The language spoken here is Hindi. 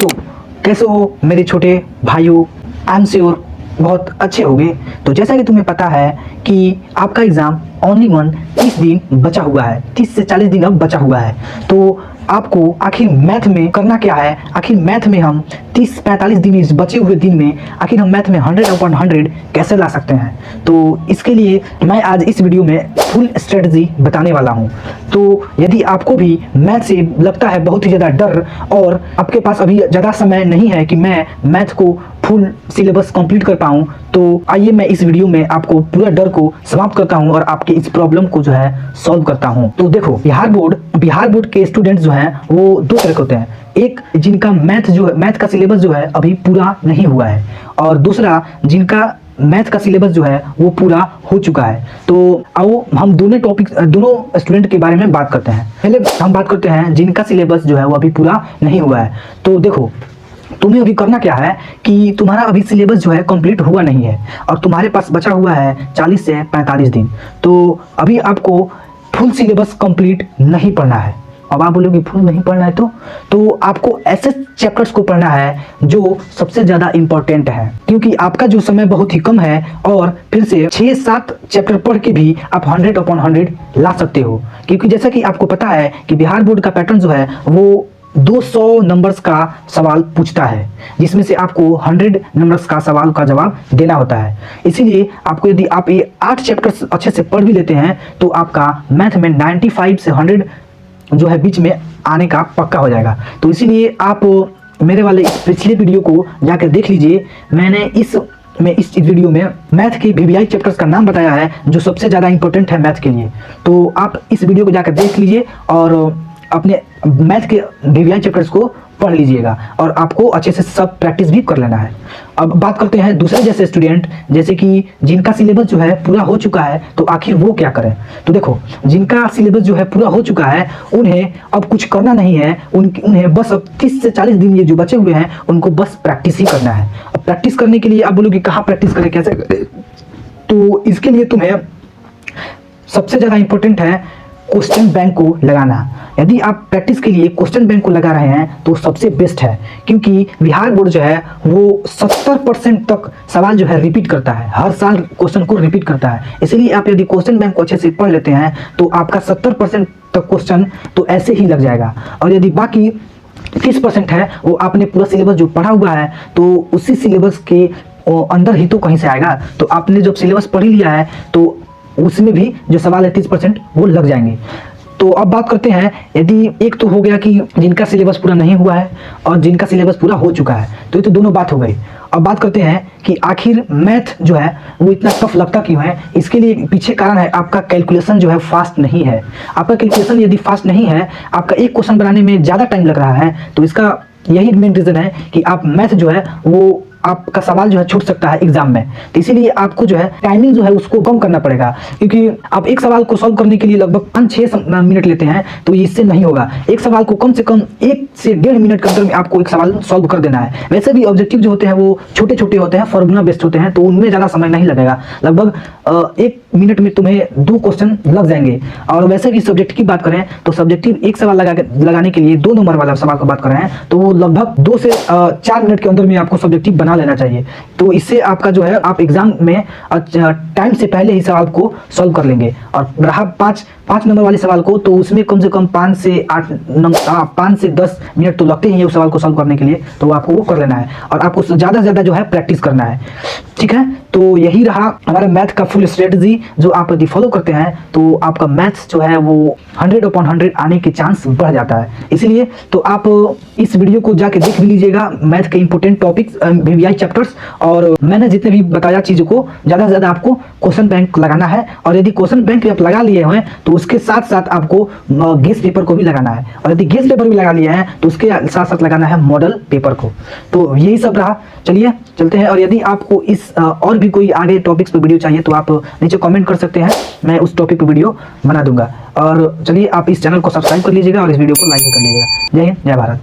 तो कैसे हो मेरे छोटे भाइयों, आई एम श्योर बहुत अच्छे होंगे। तो जैसा कि तुम्हें पता है कि आपका एग्ज़ाम ओनली 30 दिन बचा हुआ है, 30 से 40 दिन अब बचा हुआ है। तो आपको आखिर मैथ में करना क्या है, आखिर मैथ में हम 30-45 दिन इस बचे हुए दिन में आखिर हम मैथ में 100/100 कैसे ला सकते हैं। तो इसके लिए मैं आज इस वीडियो में फुल स्ट्रेटजी बताने वाला हूं। तो यदि आपको भी मैथ से लगता है बहुत ही ज़्यादा डर और आपके पास अभी ज़्यादा समय नहीं है कि मैं मैथ को फुल सिलेबस कंप्लीट कर पाऊँ, तो आइए मैं इस वीडियो में आपको पूरा डर को समाप्त करता हूं और आपके इस प्रॉब्लम को जो है सॉल्व करता हूं। तो देखो, बिहार बोर्ड के स्टूडेंट्स जो हैं वो दो तरह के होते हैं। एक जिनका मैथ का सिलेबस जो है अभी पूरा नहीं हुआ है, और दूसरा जिनका मैथ का सिलेबस जो है वो पूरा हो चुका है। तो आओ हम दोनों स्टूडेंट के बारे में बात करते हैं। पहले हम बात करते हैं जिनका सिलेबस जो है वो अभी पूरा नहीं हुआ है। तो देखो, तुम्हें अभी करना क्या है कि तुम्हारा अभी सिलेबस जो है कंप्लीट हुआ नहीं है और तुम्हारे पास बचा हुआ है 40 से 45 दिन। तो अभी आपको फुल सिलेबस कंप्लीट नहीं पढ़ना है। अब आप बोलोगे फुल नहीं पढ़ना है तो आपको ऐसे चैप्टर्स को पढ़ना है जो सबसे ज़्यादा इंपॉर्टेंट है, क्योंकि आपका जो समय बहुत ही कम है और फिर से 6-7 चैप्टर पढ़ के भी आप 100/100 ला सकते हो। क्योंकि जैसा कि आपको पता है कि बिहार बोर्ड का पैटर्न जो है वो 200 नंबर्स का सवाल पूछता है, जिसमें से आपको 100 नंबर्स का सवाल का जवाब देना होता है। इसीलिए आपको यदि आप ये 8 चैप्टर्स अच्छे से पढ़ भी लेते हैं तो आपका मैथ में 95 से 100 जो है बीच में आने का पक्का हो जाएगा। तो इसीलिए आप मेरे वाले इस पिछले वीडियो को जाकर देख लीजिए। मैंने इस वीडियो में मैथ के वीवीआई चैप्टर्स का नाम बताया है जो सबसे ज़्यादा इंपॉर्टेंट है मैथ के लिए। तो आप इस वीडियो को जाकर देख लीजिए और अपने मैथ के वीवीआई चैप्टर्स को पढ़ लीजिएगा और आपको अच्छे से सब प्रैक्टिस भी कर लेना है। अब बात करते हैं दूसरे जैसे स्टूडेंट, जैसे कि जिनका सिलेबस जो है पूरा हो चुका है, तो आखिर वो क्या करें। तो देखो, जिनका सिलेबस जो है पूरा हो चुका है उन्हें अब कुछ करना नहीं है। उन्हें बस अब 30 से 40 दिन ये जो बचे हुए हैं उनको बस प्रैक्टिस ही करना है। अब प्रैक्टिस करने के लिए आप बोलोगे कहाँ प्रैक्टिस करें, कैसे करें। तो इसके लिए तुम्हें सबसे ज़्यादा इंपॉर्टेंट है क्वेश्चन बैंक को लगाना। यदि आप प्रैक्टिस के लिए क्वेश्चन बैंक को लगा रहे हैं तो सबसे बेस्ट है, क्योंकि बिहार बोर्ड जो है वो 70% तक सवाल जो है रिपीट करता है, हर साल क्वेश्चन को रिपीट करता है। इसलिए आप यदि क्वेश्चन बैंक को अच्छे से पढ़ लेते हैं तो आपका 70% तक क्वेश्चन तो ऐसे ही लग जाएगा। और यदि बाकी 30% है वो आपने पूरा सिलेबस जो पढ़ा हुआ है तो उसी सिलेबस के अंदर ही तो कहीं से आएगा। तो आपने जब सिलेबस पढ़ लिया है तो उसमें भी जो सवाल है 30% वो लग जाएंगे। तो अब बात करते हैं, यदि एक तो हो गया कि जिनका सिलेबस पूरा नहीं हुआ है और जिनका सिलेबस पूरा हो चुका है, तो ये तो दोनों बात हो गई। अब बात करते हैं कि आखिर मैथ जो है वो इतना टफ लगता क्यों है। इसके लिए पीछे कारण है आपका कैलकुलेशन जो है फास्ट नहीं है। आपका कैलकुलेशन यदि फास्ट नहीं है, आपका एक क्वेश्चन बनाने में ज़्यादा टाइम लग रहा है, तो इसका यही मेन रीज़न है कि आप मैथ जो है वो आपका सवाल जो है छूट सकता है एग्जाम में। तो इसीलिए आपको जो है टाइमिंग जो है उसको कम करना पड़ेगा, क्योंकि आप एक सवाल को सॉल्व करने के लिए लगभग 5-6 मिनट लेते हैं, तो इससे नहीं होगा। एक सवाल को कम से कम 1 से 1.5 मिनट के अंदर में आपको एक सवाल सॉल्व कर देना है। वैसे भी ऑब्जेक्टिव जो होते हैं वो छोटे छोटे होते हैं, फॉर्मूला बेस्ड होते हैं, तो उनमें ज़्यादा समय नहीं लगेगा। लगभग 1 मिनट में तुम्हें 2 क्वेश्चन लग जाएंगे। और वैसे भी सब्जेक्टिव की बात करें तो सब्जेक्टिव एक सवाल लगाने के लिए 2 नंबर वाला सवाल की बात कर रहे हैं तो वो लगभग 2 से 4 मिनट के अंदर में आपको सब्जेक्टिव बना लेना चाहिए। तो इससे आपका जो है आप एग्जाम में टाइम से पहले ही सवाल को सॉल्व कर लेंगे। और रहा 5 नंबर वाले सवाल को, तो उसमें कम से कम 5 से 10 मिनट तो लगते ही है उस सवाल को सॉल्व करने के लिए। तो आपको वो कर लेना है और आपको ज़्यादा से ज़्यादा जो है प्रैक्टिस करना है, ठीक है। तो यही रहा हमारा मैथ का फुल स्ट्रेटजी, जो आप यदि फॉलो करते हैं तो आपका मैथ्स जो है वो 100/100 आने के चांस बढ़ जाता है। इसलिए तो आप इस वीडियो को जाके देख भी लीजिएगा, मैथ के इंपॉर्टेंट टॉपिक्स वीवीआई चैप्टर्स, और मैंने जितने भी बताया चीज़ों को ज़्यादा से ज़्यादा आपको क्वेश्चन बैंक लगाना है। और यदि क्वेश्चन बैंक आप लगा लिए हैं तो उसके साथ साथ आपको गेस पेपर को भी लगाना है, और यदि गेस पेपर भी लगा लिए हैं तो उसके साथ साथ लगाना है मॉडल पेपर को। तो यही सब रहा, चलिए चलते हैं। और यदि आपको इस और भी कोई आगे टॉपिक्स पर वीडियो चाहिए तो आप नीचे कमेंट कर सकते हैं, मैं उस टॉपिक पर वीडियो बना दूंगा। और चलिए आप इस चैनल को सब्सक्राइब कर लीजिएगा और इस वीडियो को लाइक भी कर लीजिएगा। जय हिंद, जय भारत।